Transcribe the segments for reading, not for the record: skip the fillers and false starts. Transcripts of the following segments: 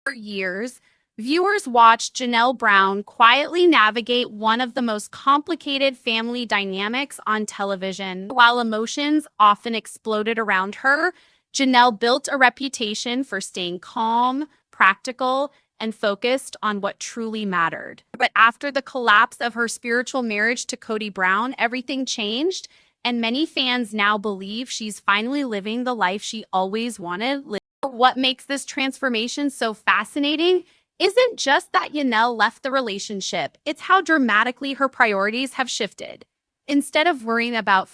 For years, viewers watched Janelle Brown quietly navigate one of the most complicated family dynamics on television. While emotions often exploded around her, Janelle built a reputation for staying calm, practical, and focused on what truly mattered. But after the collapse of her spiritual marriage to Kody Brown, everything changed, and many fans now believe she's finally living the life she always wanted. What makes this transformation so fascinating isn't just that Janelle left the relationship, it's how dramatically her priorities have shifted. Instead of worrying about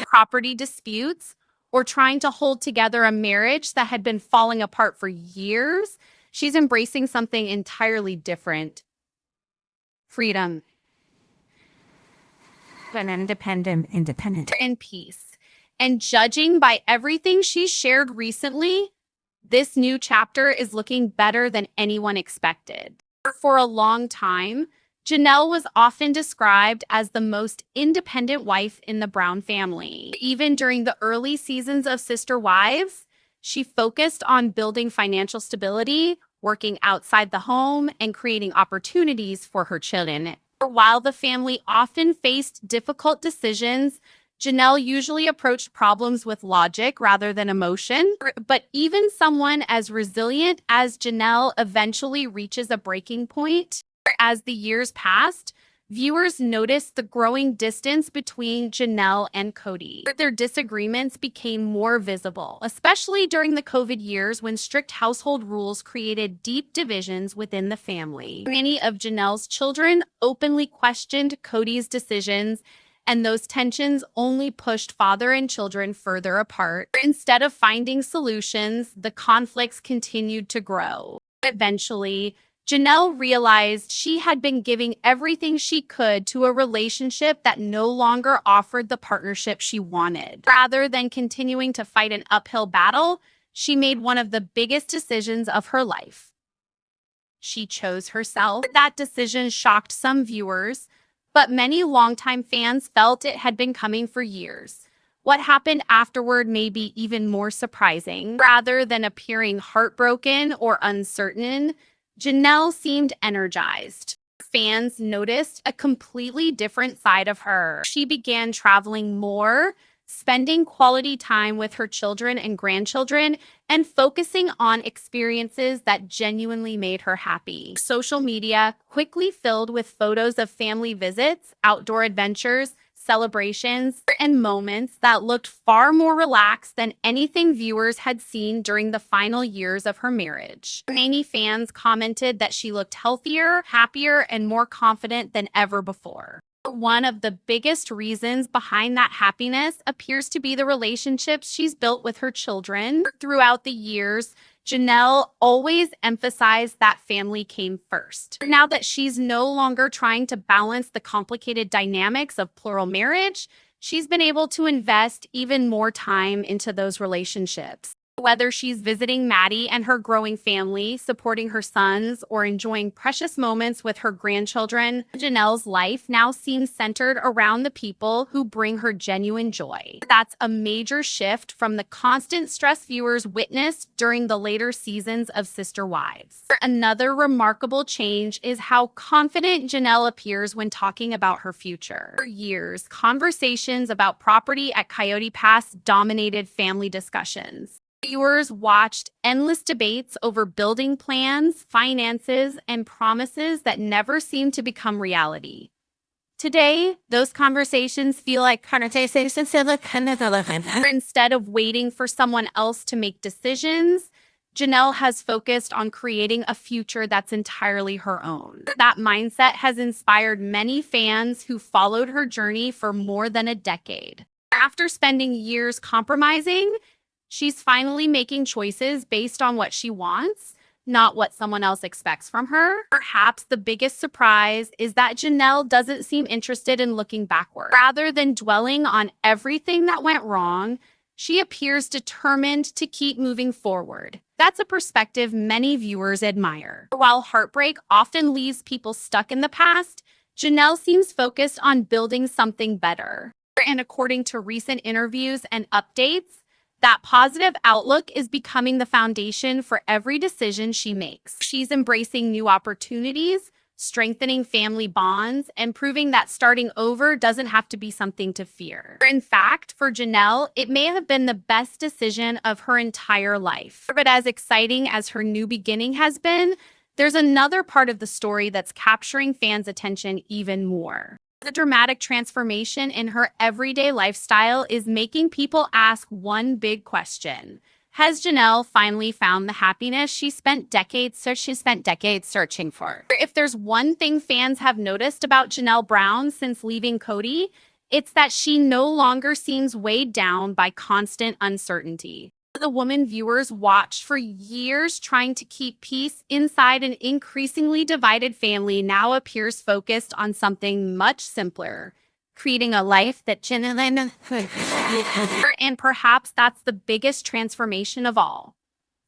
property disputes or trying to hold together a marriage that had been falling apart for years, she's embracing something entirely different: freedom An independent. and peace. And judging by everything she's shared recently, this new chapter is looking better than anyone expected. For a long time, Janelle was often described as the most independent wife in the Brown family. Even during the early seasons of Sister Wives, she focused on building financial stability, working outside the home, and creating opportunities for her children. While the family often faced difficult decisions, Janelle usually approached problems with logic rather than emotion. But even someone as resilient as Janelle eventually reaches a breaking point. As the years passed, viewers noticed the growing distance between Janelle and Kody. Their disagreements became more visible, especially during the COVID years when strict household rules created deep divisions within the family. Many of Janelle's children openly questioned Kody's decisions, and those tensions only pushed father and children further apart. Instead of finding solutions, the conflicts continued to grow. Eventually, Janelle realized she had been giving everything she could to a relationship that no longer offered the partnership she wanted. Rather than continuing to fight an uphill battle, she made one of the biggest decisions of her life. She chose herself. That decision shocked some viewers, but many longtime fans felt it had been coming for years. What happened afterward may be even more surprising. Rather than appearing heartbroken or uncertain, Janelle seemed energized. Fans noticed a completely different side of her. She began traveling more, spending quality time with her children and grandchildren, and focusing on experiences that genuinely made her happy. Social media quickly filled with photos of family visits, outdoor adventures, celebrations, and moments that looked far more relaxed than anything viewers had seen during the final years of her marriage. Many fans commented that she looked healthier, happier, and more confident than ever before. One of the biggest reasons behind that happiness appears to be the relationships she's built with her children. Throughout the years, Janelle always emphasized that family came first. Now that she's no longer trying to balance the complicated dynamics of plural marriage, she's been able to invest even more time into those relationships. Whether she's visiting Maddie and her growing family, supporting her sons, or enjoying precious moments with her grandchildren, Janelle's life now seems centered around the people who bring her genuine joy. That's a major shift from the constant stress viewers witnessed during the later seasons of Sister Wives. Another remarkable change is how confident Janelle appears when talking about her future. For years, conversations about property at Coyote Pass dominated family discussions. Viewers watched endless debates over building plans, finances, and promises that never seemed to become reality. Today, those conversations feel like instead of waiting for someone else to make decisions, Janelle has focused on creating a future that's entirely her own. That mindset has inspired many fans who followed her journey for more than a decade. After spending years compromising, she's finally making choices based on what she wants, not what someone else expects from her. Perhaps the biggest surprise is that Janelle doesn't seem interested in looking backward. Rather than dwelling on everything that went wrong, she appears determined to keep moving forward. That's a perspective many viewers admire. While heartbreak often leaves people stuck in the past, Janelle seems focused on building something better. And according to recent interviews and updates, That positive outlook is becoming the foundation for every decision she makes. She's embracing new opportunities, strengthening family bonds, and proving that starting over doesn't have to be something to fear. In fact, for Janelle, it may have been the best decision of her entire life. But as exciting as her new beginning has been, there's another part of the story that's capturing fans' attention even more. The dramatic transformation in her everyday lifestyle is making people ask one big question. Has Janelle finally found the happiness she spent decades searching for? If there's one thing fans have noticed about Janelle Brown since leaving Kody, it's that she no longer seems weighed down by constant uncertainty. The woman viewers watched for years trying to keep peace inside an increasingly divided family now appears focused on something much simpler, creating a life that Janelle and perhaps that's the biggest transformation of all.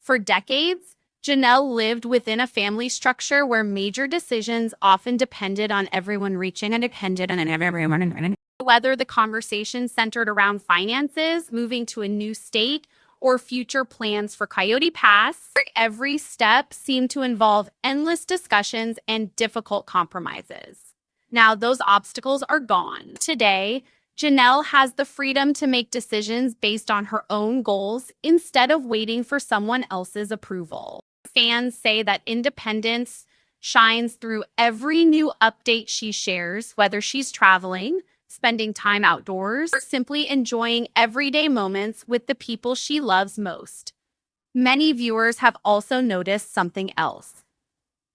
For decades, Janelle lived within a family structure where major decisions often depended on everyone reaching and depended on everyone. Whether the conversation centered around finances, moving to a new state, or future plans for Coyote Pass, every step seemed to involve endless discussions and difficult compromises. Now, those obstacles are gone. Today, Janelle has the freedom to make decisions based on her own goals instead of waiting for someone else's approval. Fans say that independence shines through every new update she shares, whether she's traveling, spending time outdoors, or simply enjoying everyday moments with the people she loves most. Many viewers have also noticed something else.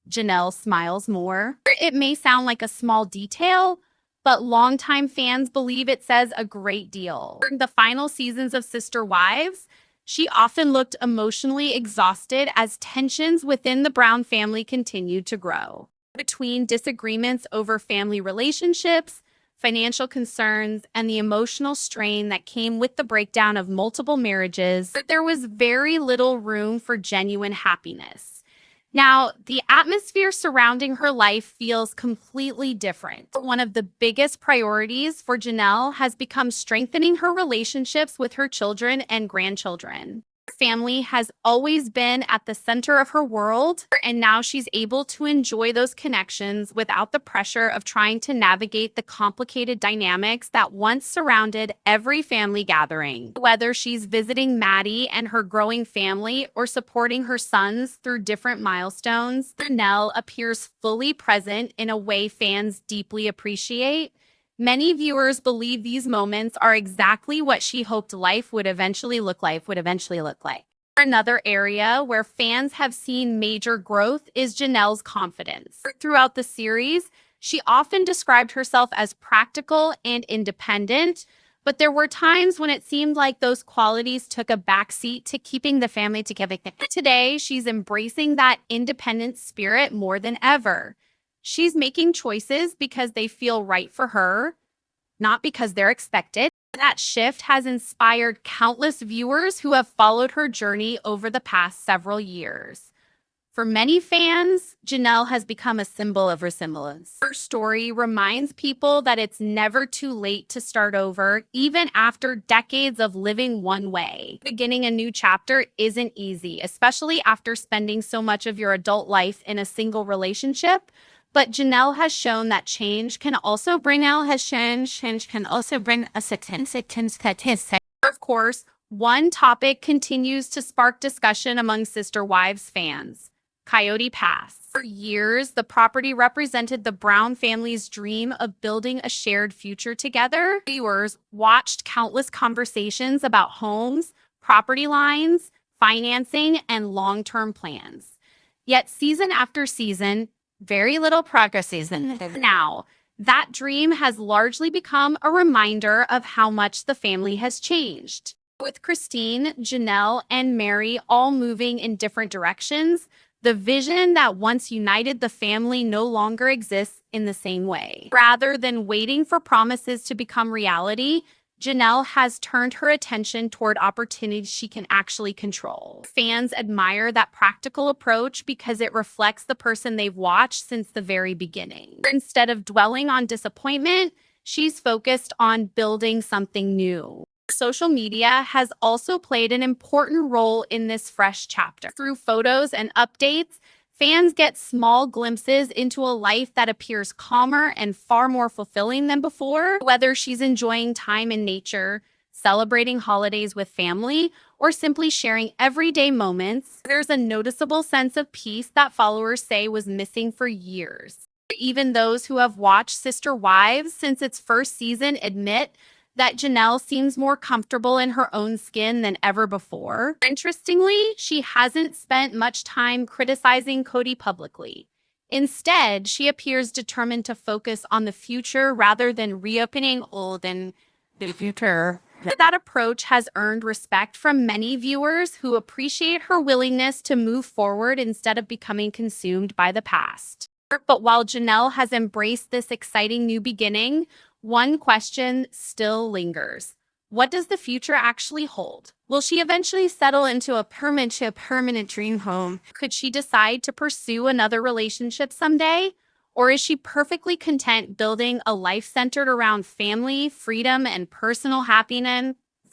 Janelle smiles more. It may sound like a small detail, but longtime fans believe it says a great deal. During the final seasons of Sister Wives, she often looked emotionally exhausted as tensions within the Brown family continued to grow. Between disagreements over family relationships, financial concerns, and the emotional strain that came with the breakdown of multiple marriages, there was very little room for genuine happiness. Now, the atmosphere surrounding her life feels completely different. One of the biggest priorities for Janelle has become strengthening her relationships with her children and grandchildren. Family has always been at the center of her world, and now she's able to enjoy those connections without the pressure of trying to navigate the complicated dynamics that once surrounded every family gathering. Whether she's visiting Maddie and her growing family or supporting her sons through different milestones, Janelle appears fully present in a way fans deeply appreciate. Many viewers believe these moments are exactly what she hoped life would eventually look like. Another area where fans have seen major growth is Janelle's confidence. Throughout the series, she often described herself as practical and independent, but there were times when it seemed like those qualities took a backseat to keeping the family together. Today, she's embracing that independent spirit more than ever. She's making choices because they feel right for her, not because they're expected. That shift has inspired countless viewers who have followed her journey over the past several years. For many fans, Janelle has become a symbol of resilience. Her story reminds people that it's never too late to start over, even after decades of living one way. Beginning a new chapter isn't easy, especially after spending so much of your adult life in a single relationship. But Janelle has shown that change can also bring a significance. Of course, one topic continues to spark discussion among Sister Wives fans: Coyote Pass. For years, the property represented the Brown family's dream of building a shared future together. Viewers watched countless conversations about homes, property lines, financing, and long-term plans. Yet season after season, very little progress is now. That dream has largely become a reminder of how much the family has changed. With Christine, Janelle, and Meri all moving in different directions, the vision that once united the family no longer exists in the same way. Rather than waiting for promises to become reality, Janelle has turned her attention toward opportunities she can actually control. Fans admire that practical approach because it reflects the person they've watched since the very beginning. Instead of dwelling on disappointment, she's focused on building something new. Social media has also played an important role in this fresh chapter. Through photos and updates, fans get small glimpses into a life that appears calmer and far more fulfilling than before. Whether she's enjoying time in nature, celebrating holidays with family, or simply sharing everyday moments, there's a noticeable sense of peace that followers say was missing for years. Even those who have watched Sister Wives since its first season admit that Janelle seems more comfortable in her own skin than ever before. Interestingly, she hasn't spent much time criticizing Kody publicly. Instead, she appears determined to focus on the future rather than reopening old and the future. That approach has earned respect from many viewers who appreciate her willingness to move forward instead of becoming consumed by the past. But while Janelle has embraced this exciting new beginning, one question still lingers. What does the future actually hold? Will she eventually settle into a permanent dream home? Could she decide to pursue another relationship someday? Or is she perfectly content building a life centered around family, freedom, and personal happiness?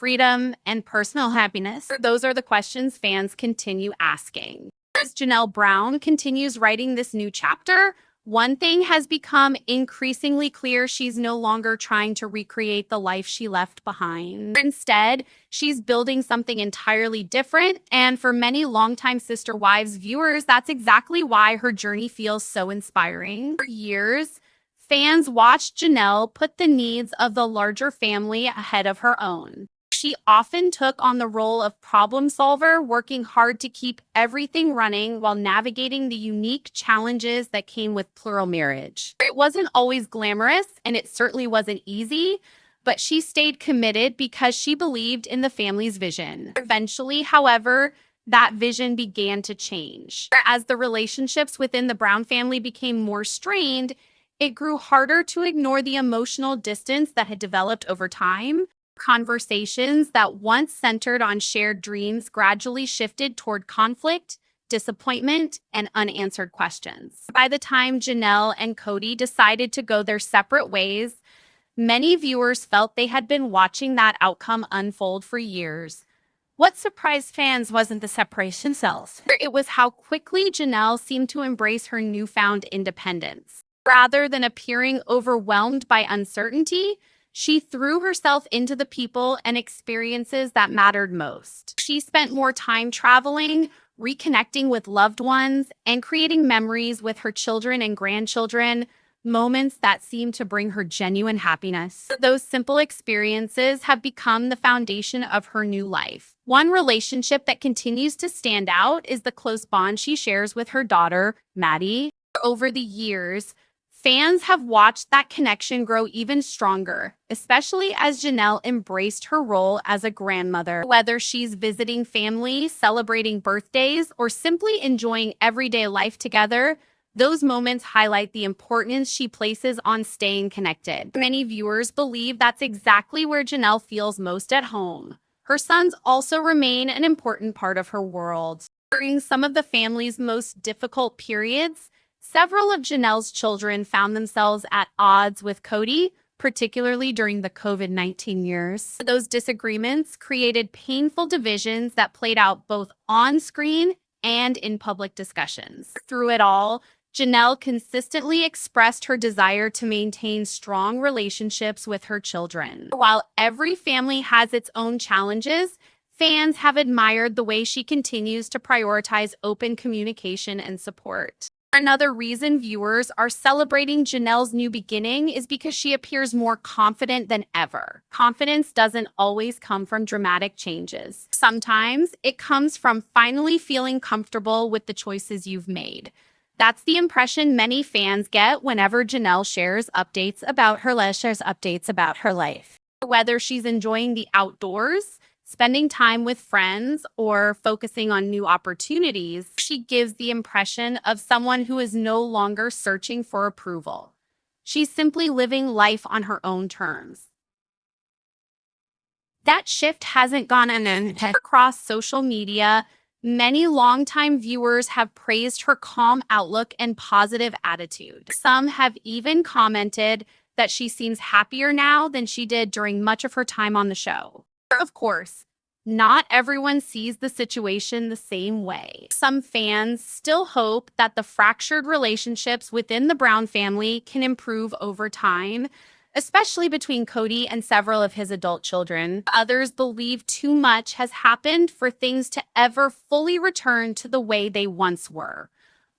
Those are the questions fans continue asking. As Janelle Brown continues writing this new chapter, one thing has become increasingly clear: she's no longer trying to recreate the life she left behind. Instead, she's building something entirely different, and for many longtime Sister Wives viewers, that's exactly why her journey feels so inspiring. For years, fans watched Janelle put the needs of the larger family ahead of her own. She often took on the role of problem solver, working hard to keep everything running while navigating the unique challenges that came with plural marriage. It wasn't always glamorous, and it certainly wasn't easy, but she stayed committed because she believed in the family's vision. Eventually, however, that vision began to change. As the relationships within the Brown family became more strained, it grew harder to ignore the emotional distance that had developed over time. Conversations that once centered on shared dreams gradually shifted toward conflict, disappointment, and unanswered questions. By the time Janelle and Kody decided to go their separate ways, many viewers felt they had been watching that outcome unfold for years. What surprised fans wasn't the separation itself. It was how quickly Janelle seemed to embrace her newfound independence. Rather than appearing overwhelmed by uncertainty, she threw herself into the people and experiences that mattered most. She spent more time traveling, reconnecting with loved ones, and creating memories with her children and grandchildren, moments that seemed to bring her genuine happiness. Those simple experiences have become the foundation of her new life. One relationship that continues to stand out is the close bond she shares with her daughter, Meri. Over the years, fans have watched that connection grow even stronger, especially as Janelle embraced her role as a grandmother. Whether she's visiting family, celebrating birthdays, or simply enjoying everyday life together, those moments highlight the importance she places on staying connected. Many viewers believe that's exactly where Janelle feels most at home. Her sons also remain an important part of her world. During some of the family's most difficult periods, several of Janelle's children found themselves at odds with Kody, particularly during the COVID-19 years. Those disagreements created painful divisions that played out both on screen and in public discussions. Through it all, Janelle consistently expressed her desire to maintain strong relationships with her children. While every family has its own challenges, fans have admired the way she continues to prioritize open communication and support. Another reason viewers are celebrating Janelle's new beginning is because she appears more confident than ever. Confidence doesn't always come from dramatic changes. Sometimes it comes from finally feeling comfortable with the choices you've made. That's the impression many fans get whenever Janelle shares updates about her life. Whether she's enjoying the outdoors, spending time with friends, or focusing on new opportunities, she gives the impression of someone who is no longer searching for approval. She's simply living life on her own terms. That shift hasn't gone unnoticed. Across social media, many longtime viewers have praised her calm outlook and positive attitude. Some have even commented that she seems happier now than she did during much of her time on the show. Of course, not everyone sees the situation the same way. Some fans still hope that the fractured relationships within the Brown family can improve over time, especially between Kody and several of his adult children. Others believe too much has happened for things to ever fully return to the way they once were.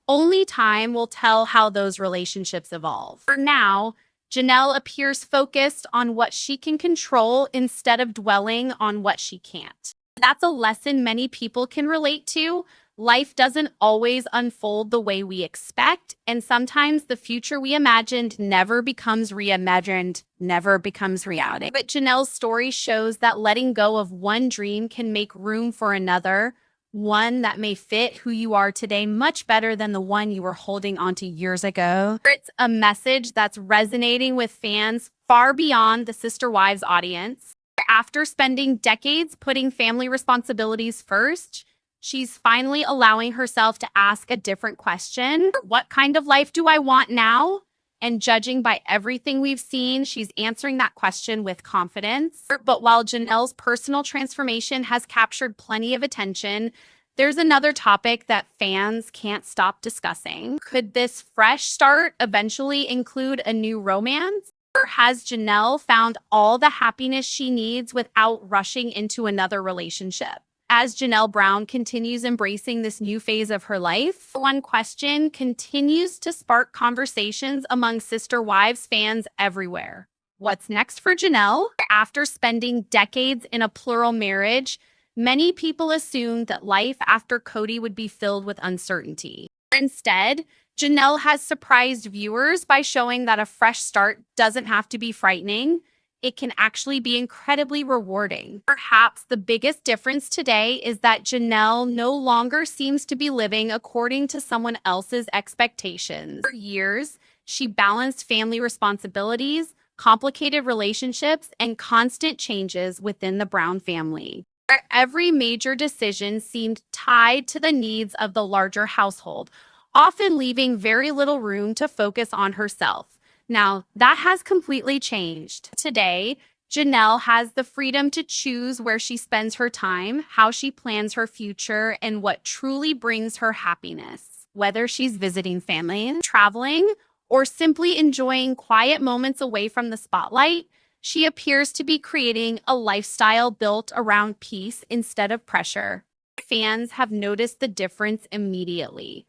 Only time will tell how those relationships evolve. For now, Janelle appears focused on what she can control instead of dwelling on what she can't. That's a lesson many people can relate to. Life doesn't always unfold the way we expect, and sometimes the future we imagined never becomes reimagined, never becomes reality. But Janelle's story shows that letting go of one dream can make room for another, one that may fit who you are today much better than the one you were holding onto years ago. It's a message that's resonating with fans far beyond the Sister Wives audience. After spending decades putting family responsibilities first, she's finally allowing herself to ask a different question. What kind of life do I want now? And judging by everything we've seen, she's answering that question with confidence. But while Janelle's personal transformation has captured plenty of attention, there's another topic that fans can't stop discussing. Could this fresh start eventually include a new romance? Or has Janelle found all the happiness she needs without rushing into another relationship? As Janelle Brown continues embracing this new phase of her life, one question continues to spark conversations among Sister Wives fans everywhere. What's next for Janelle? After spending decades in a plural marriage, many people assumed that life after Kody would be filled with uncertainty. Instead, Janelle has surprised viewers by showing that a fresh start doesn't have to be frightening. It can actually be incredibly rewarding. Perhaps the biggest difference today is that Janelle no longer seems to be living according to someone else's expectations. For years, she balanced family responsibilities, complicated relationships, and constant changes within the Brown family. Every major decision seemed tied to the needs of the larger household, often leaving very little room to focus on herself. Now, that has completely changed. Today, Janelle has the freedom to choose where she spends her time, how she plans her future, and what truly brings her happiness. Whether she's visiting family, traveling, or simply enjoying quiet moments away from the spotlight, she appears to be creating a lifestyle built around peace instead of pressure. Fans have noticed the difference immediately.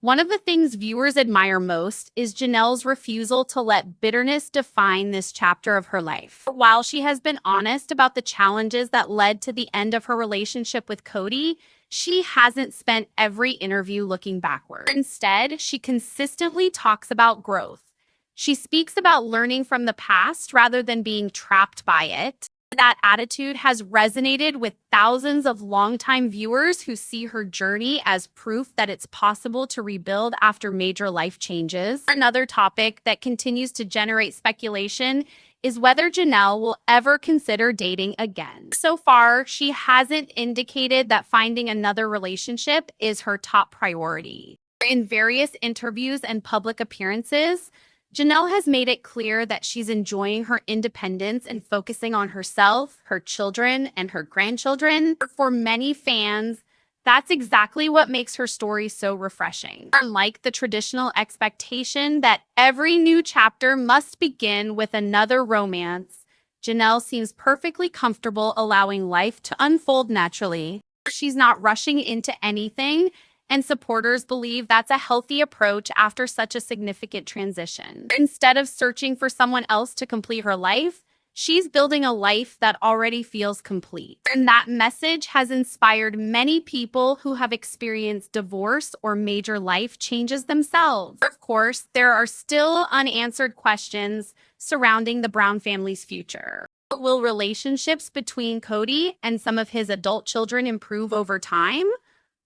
One of the things viewers admire most is Janelle's refusal to let bitterness define this chapter of her life. While she has been honest about the challenges that led to the end of her relationship with Kody, she hasn't spent every interview looking backward. Instead, she consistently talks about growth. She speaks about learning from the past rather than being trapped by it. That attitude has resonated with thousands of longtime viewers who see her journey as proof that it's possible to rebuild after major life changes. Another topic that continues to generate speculation is whether Janelle will ever consider dating again. So far, she hasn't indicated that finding another relationship is her top priority. In various interviews and public appearances, Janelle has made it clear that she's enjoying her independence and focusing on herself, her children, and her grandchildren. For many fans, that's exactly what makes her story so refreshing. Unlike the traditional expectation that every new chapter must begin with another romance, Janelle seems perfectly comfortable allowing life to unfold naturally. She's not rushing into anything, and supporters believe that's a healthy approach after such a significant transition. Instead of searching for someone else to complete her life, she's building a life that already feels complete. And that message has inspired many people who have experienced divorce or major life changes themselves. Of course, there are still unanswered questions surrounding the Brown family's future. Will relationships between Kody and some of his adult children improve over time?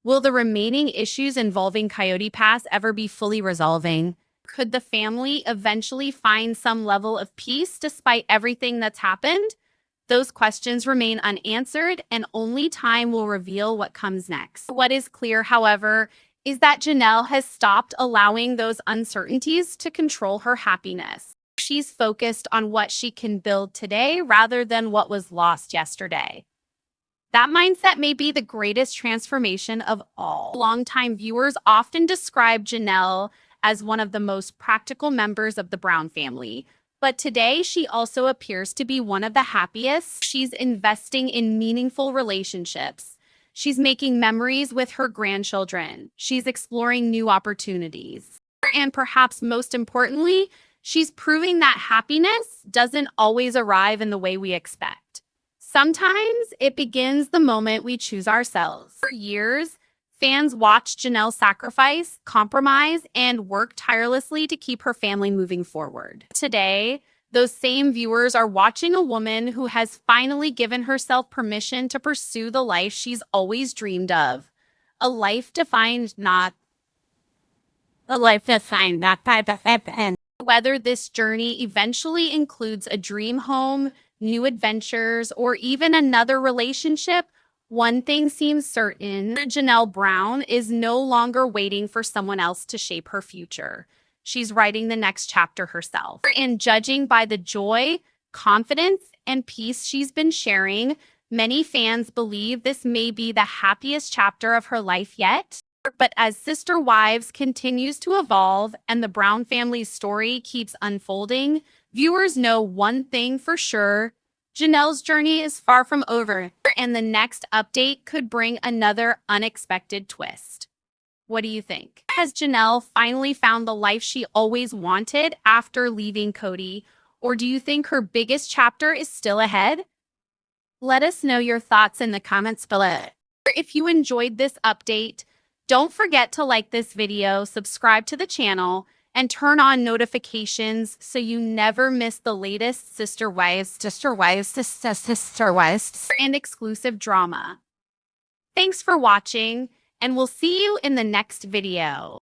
Will the remaining issues involving Coyote Pass ever be fully resolving? Could the family eventually find some level of peace despite everything that's happened? Those questions remain unanswered, and only time will reveal what comes next. What is clear, however, is that Janelle has stopped allowing those uncertainties to control her happiness. she's focused on what she can build today rather than what was lost yesterday. That mindset may be the greatest transformation of all. Longtime viewers often describe Janelle as one of the most practical members of the Brown family, but today she also appears to be one of the happiest. She's investing in meaningful relationships. She's making memories with her grandchildren. She's exploring new opportunities. And perhaps most importantly, she's proving that happiness doesn't always arrive in the way we expect. Sometimes it begins the moment we choose ourselves. For years, fans watched Janelle sacrifice, compromise, and work tirelessly to keep her family moving forward. Today, those same viewers are watching a woman who has finally given herself permission to pursue the life she's always dreamed of. A life defined not A life defined not by the end. whether this journey eventually includes a dream home, new adventures, or even another relationship, one thing seems certain: Janelle Brown is no longer waiting for someone else to shape her future. She's writing the next chapter herself. And judging by the joy, confidence, and peace she's been sharing, many fans believe this may be the happiest chapter of her life yet. But as Sister Wives continues to evolve and the Brown family's story keeps unfolding, viewers know one thing for sure: Janelle's journey is far from over, and the next update could bring another unexpected twist. What do you think? Has Janelle finally found the life she always wanted after leaving Kody, or do you think her biggest chapter is still ahead? Let us know your thoughts in the comments below. If you enjoyed this update, don't forget to like this video, subscribe to the channel, and turn on notifications so you never miss the latest Sister Wives and exclusive drama. Thanks for watching, and we'll see you in the next video.